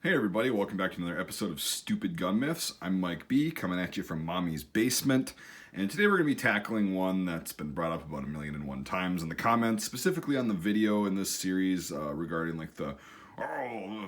Hey everybody, welcome back to another episode of Stupid Gun Myths. I'm Mike B, coming at you from Mommy's basement, and today we're going to be tackling one that's been brought up about 1,000,001 times in the comments, specifically on the video in this series regarding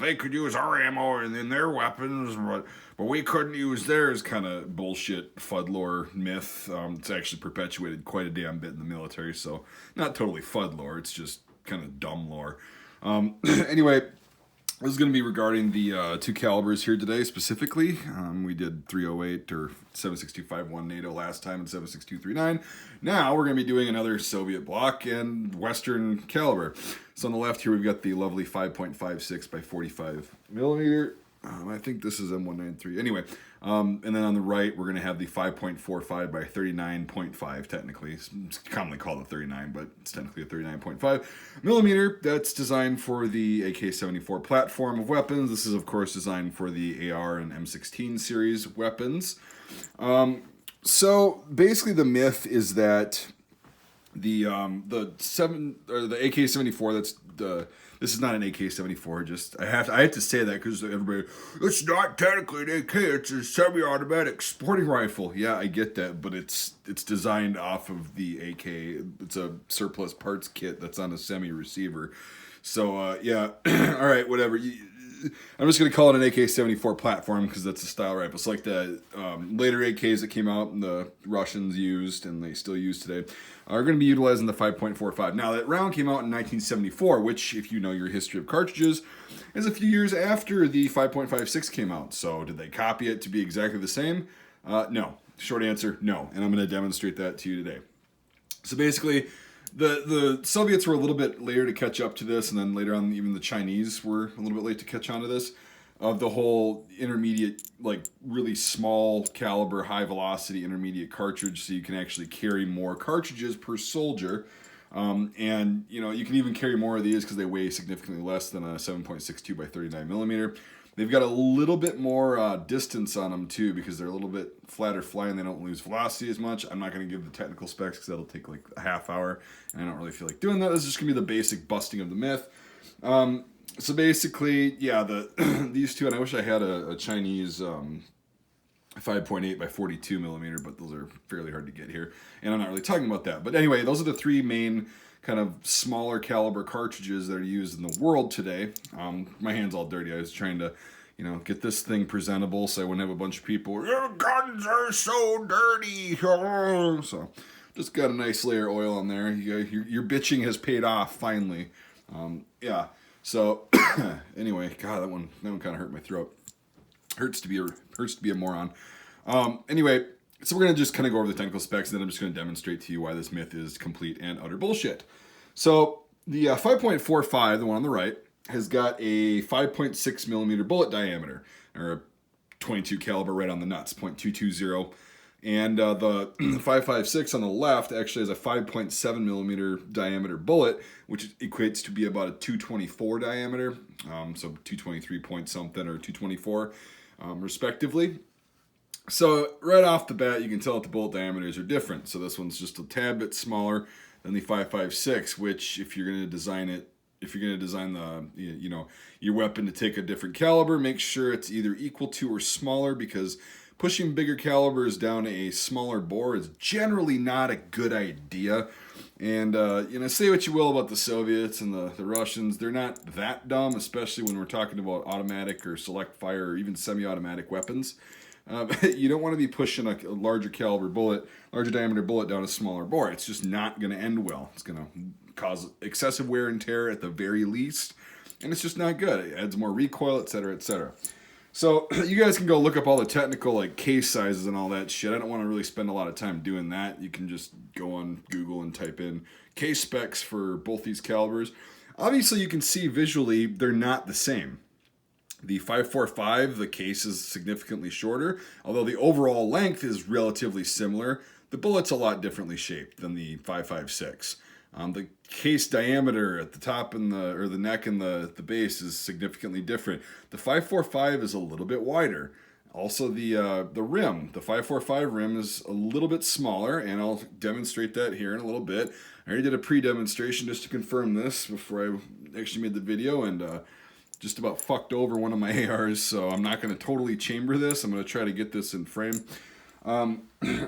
they could use our ammo and in their weapons, but we couldn't use theirs kind of bullshit FUD lore myth. It's actually perpetuated quite a damn bit in the military, so not totally FUD lore, it's just kind of dumb lore. Anyway, this is going to be regarding the two calibers here today specifically. We did 308 or 7.6251 NATO last time and 7.6239. Now we're going to be doing another Soviet bloc and Western caliber. So on the left here we've got the lovely 5.56 by 45 millimeter. I think this is M193. Anyway, and then on the right, we're going to have the 5.45 by 39.5, technically. It's commonly called a 39, but it's technically a 39.5 millimeter. That's designed for the AK-74 platform of weapons. This is, of course, designed for the AR and M16 series weapons. So basically the myth is that the AK-74, this is not an AK-74. Just I have to say that because everybody, it's not technically an AK. It's a semi-automatic sporting rifle. Yeah, I get that, but it's designed off of the AK. It's a surplus parts kit that's on a semi-receiver. So yeah, all right, whatever. I'm just going to call it an AK-74 platform because that's a style rifle. It's like the later AKs that came out and the Russians used and they still use today are going to be utilizing the 5.45. Now, that round came out in 1974, which, if you know your history of cartridges, is a few years after the 5.56 came out. So did they copy it to be exactly the same? No. Short answer, no. And I'm going to demonstrate that to you today. So basically, the Soviets were a little bit later to catch up to this, and then later on, even the Chinese were a little bit late to catch on to this. Of the whole intermediate, like really small caliber, high velocity intermediate cartridge, so you can actually carry more cartridges per soldier. And you know, you can even carry more of these because they weigh significantly less than a 7.62 by 39 millimeter. They've got a little bit more distance on them too because they're a little bit flatter flying. They don't lose velocity as much. I'm not going to give the technical specs because that'll take like a half hour, and I don't really feel like doing that. This is just going to be the basic busting of the myth. So basically, yeah, these two, and I wish I had a Chinese 5.8 by 42 millimeter, but those are fairly hard to get here, and I'm not really talking about that. But anyway, those are the three main kind of smaller caliber cartridges that are used in the world today. My hand's all dirty. I was trying to, get this thing presentable so I wouldn't have a bunch of people, your guns are so dirty. So just got a nice layer of oil on there. Your bitching has paid off finally. Yeah. So anyway, God, that one kind of hurt my throat. Hurts to be a moron. Anyway, so we're gonna just kind of go over the technical specs, and then I'm just gonna demonstrate to you why this myth is complete and utter bullshit. So the 5.45, the one on the right, has got a 5.6 millimeter bullet diameter, or a 22 caliber right on the nuts, .220. And the 5.56 on the left actually has a 5.7 millimeter diameter bullet, which equates to be about a 224 diameter, so 223 point something or 224, respectively. So right off the bat, you can tell that the bullet diameters are different. So this one's just a tad bit smaller than the 5.56, which if you're going to design your weapon to take a different caliber, make sure it's either equal to or smaller, because pushing bigger calibers down a smaller bore is generally not a good idea. And, say what you will about the Soviets and the Russians, they're not that dumb, especially when we're talking about automatic or select fire or even semi-automatic weapons. You don't want to be pushing a larger diameter bullet down a smaller bore. It's just not going to end well. It's going to cause excessive wear and tear at the very least, and it's just not good. It adds more recoil, etc., etc. So you guys can go look up all the technical like case sizes and all that shit. I don't want to really spend a lot of time doing that. You can just go on Google and type in case specs for both these calibers. Obviously, you can see visually they're not the same. The 5.45, the case is significantly shorter, although the overall length is relatively similar. The bullet's a lot differently shaped than the 5.56. The case diameter at the top and the neck and the base is significantly different. The 5.45 is a little bit wider. Also, the rim, the 5.45 rim is a little bit smaller, and I'll demonstrate that here in a little bit. I already did a pre-demonstration just to confirm this before I actually made the video, and just about fucked over one of my ARs, so I'm not going to totally chamber this. I'm going to try to get this in frame.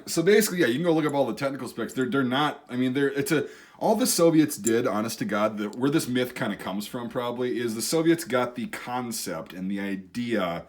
So basically, yeah, you can go look up all the technical specs. They're not, I mean, all the Soviets did, honest to God, where this myth kind of comes from probably, is the Soviets got the concept and the idea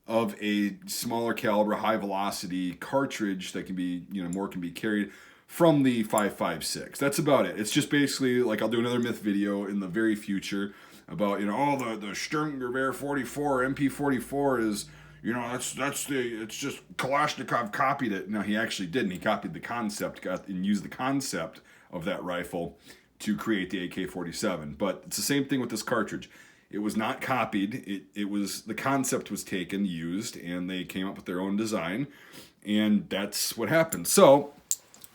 of a smaller caliber, high velocity cartridge that can be, more can be carried from the 5.56. That's about it. It's just basically, like, I'll do another myth video in the very future about, the Sturmgewehr 44, MP44 is, it's just Kalashnikov copied it. No, he actually didn't. He copied the concept, and used the concept of that rifle to create the AK-47. But it's the same thing with this cartridge. It was not copied. It was, the concept was taken, used, and they came up with their own design, and that's what happened. So,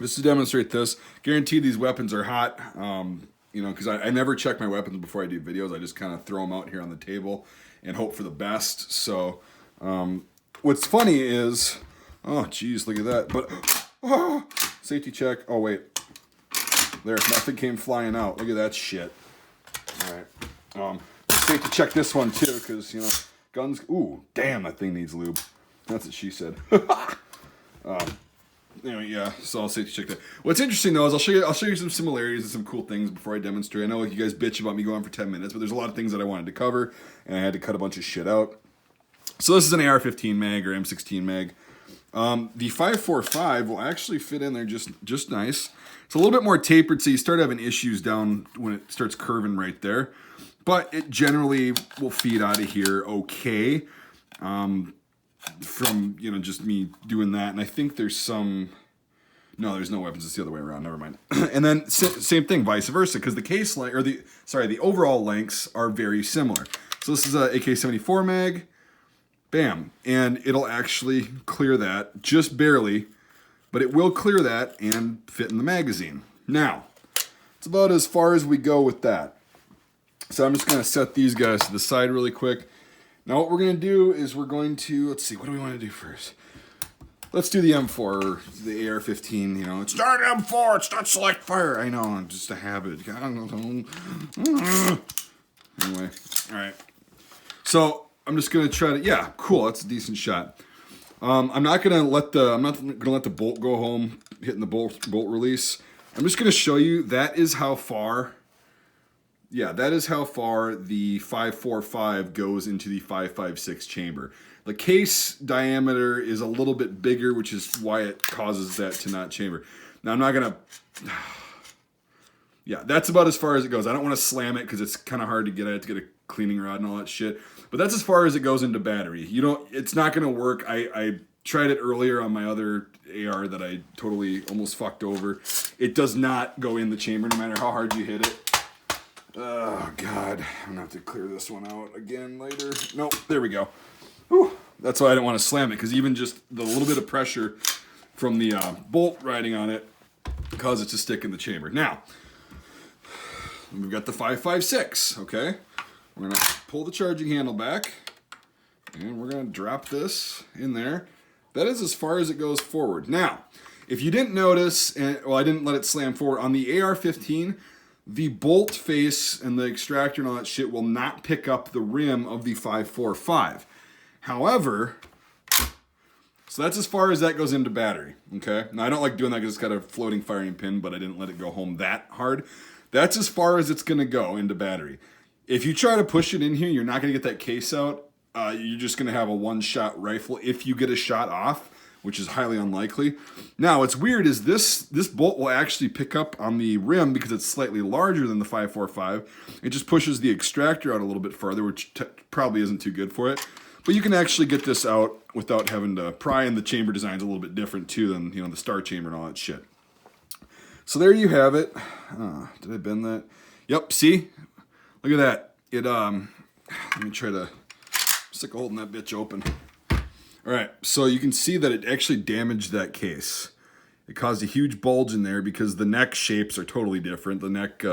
just to demonstrate this, guaranteed these weapons are hot, because I never check my weapons before I do videos. I just kind of throw them out here on the table and hope for the best. So, what's funny is, oh, geez, look at that. But, safety check. Oh, wait. There, nothing came flying out. Look at that shit. All right. Safety check this one, too, because, guns. Ooh, damn, that thing needs lube. That's what she said. Anyway, yeah, so I'll safety check that. What's interesting, though, is I'll show you some similarities and some cool things before I demonstrate. I know you guys bitch about me going for 10 minutes, but there's a lot of things that I wanted to cover, and I had to cut a bunch of shit out. So this is an AR-15 mag or M16 mag. The 5.45 will actually fit in there just nice. It's a little bit more tapered, so you start having issues down when it starts curving right there. But it generally will feed out of here okay. From, just me doing that. And I think there's no weapons. It's the other way around. Never mind. And then same thing, vice versa, because the case length, or the overall lengths are very similar. So this is a AK-74 mag. Bam. And it'll actually clear that, just barely, but it will clear that and fit in the magazine. Now, it's about as far as we go with that. So I'm just going to set these guys to the side really quick. Now what we're going to do is we're going to, let's see, what do we want to do first? Let's do the M4, or the AR-15, It's not M4, it's not select fire. I know, I'm just a habit. Anyway, all right. So I'm just going to try to, yeah, cool, that's a decent shot. I'm not going to let the bolt go home, hitting the bolt release. I'm just going to show you, that is how far the 5.45 goes into the 5.56 chamber. The case diameter is a little bit bigger, which is why it causes that to not chamber. Now, I'm not going to... Yeah, that's about as far as it goes. I don't want to slam it because it's kind of hard to get. I have to get a cleaning rod and all that shit. But that's as far as it goes into battery. It's not going to work. I tried it earlier on my other AR that I totally almost fucked over. It does not go in the chamber no matter how hard you hit it. Oh, God. I'm going to have to clear this one out again later. Nope, there we go. Whew. That's why I didn't want to slam it, because even just the little bit of pressure from the bolt riding on it caused it to stick in the chamber. Now, we've got the 5.56, okay? We're going to pull the charging handle back, and we're going to drop this in there. That is as far as it goes forward. Now, if you didn't notice, I didn't let it slam forward, on the AR-15, the bolt face and the extractor and all that shit will not pick up the rim of the 5.45. However, so that's as far as that goes into battery, okay? Now, I don't like doing that because it's got a floating firing pin, but I didn't let it go home that hard. That's as far as it's going to go into battery. If you try to push it in here, you're not going to get that case out. You're just going to have a one-shot rifle if you get a shot off, which is highly unlikely. Now, what's weird is this bolt will actually pick up on the rim because it's slightly larger than the 5.45. It just pushes the extractor out a little bit farther, which probably isn't too good for it. But you can actually get this out without having to pry, and the chamber design's a little bit different too than the star chamber and all that shit. So there you have it. Did I bend that? Yep, see? Look at that. Let me try to stick a holding that bitch open. All right, so you can see that it actually damaged that case. It caused a huge bulge in there because the neck shapes are totally different. The neck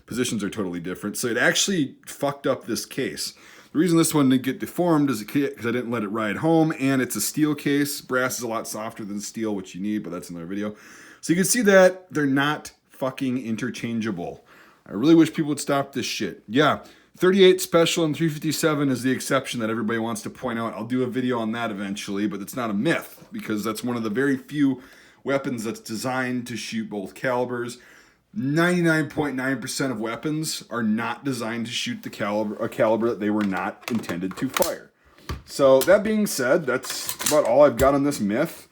positions are totally different. So it actually fucked up this case. The reason this one didn't get deformed is because I didn't let it ride home, and it's a steel case. Brass is a lot softer than steel, which you need, but that's another video. So you can see that they're not fucking interchangeable. I really wish people would stop this shit. Yeah, .38 special and .357 is the exception that everybody wants to point out. I'll do a video on that eventually, but it's not a myth because that's one of the very few weapons that's designed to shoot both calibers. 99.9% of weapons are not designed to shoot a caliber that they were not intended to fire. So that being said, that's about all I've got on this myth.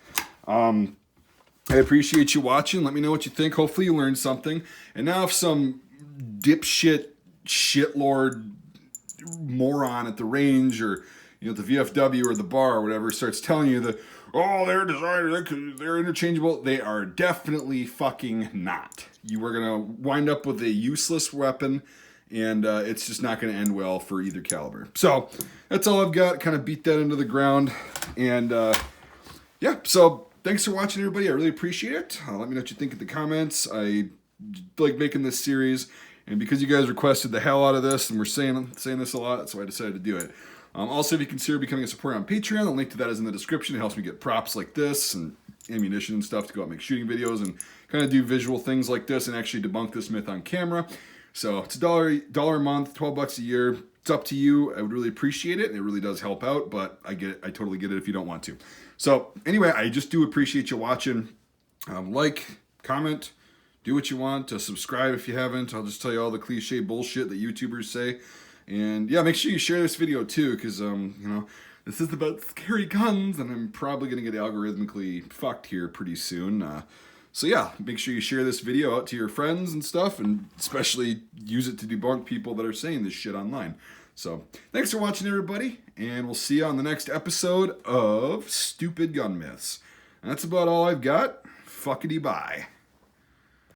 I appreciate you watching. Let me know what you think. Hopefully you learned something. And now if some dipshit shitlord moron at the range or the VFW or the bar or whatever starts telling you that, oh, they're designed, they're interchangeable, they are definitely fucking not. You are going to wind up with a useless weapon, and it's just not going to end well for either caliber. So that's all I've got. Kind of beat that into the ground. And yeah, so thanks for watching, everybody. I really appreciate it. Let me know what you think in the comments. I like making this series, and because you guys requested the hell out of this, and we're saying this a lot, so I decided to do it. Also, if you consider becoming a supporter on Patreon, the link to that is in the description. It helps me get props like this and ammunition and stuff to go out and make shooting videos and kind of do visual things like this and actually debunk this myth on camera. So it's $1 a month, $12 a year. It's up to you. I would really appreciate it, and it really does help out, but I get it. I totally get it if you don't want to. So anyway, I just do appreciate you watching. Like, comment, do what you want. Subscribe if you haven't. I'll just tell you all the cliche bullshit that YouTubers say. And yeah, make sure you share this video too, because this is about scary guns, and I'm probably gonna get algorithmically fucked here pretty soon. So yeah, make sure you share this video out to your friends and stuff, and especially use it to debunk people that are saying this shit online. So thanks for watching, everybody, and we'll see you on the next episode of Stupid Gun Myths. And that's about all I've got. Fuckity bye.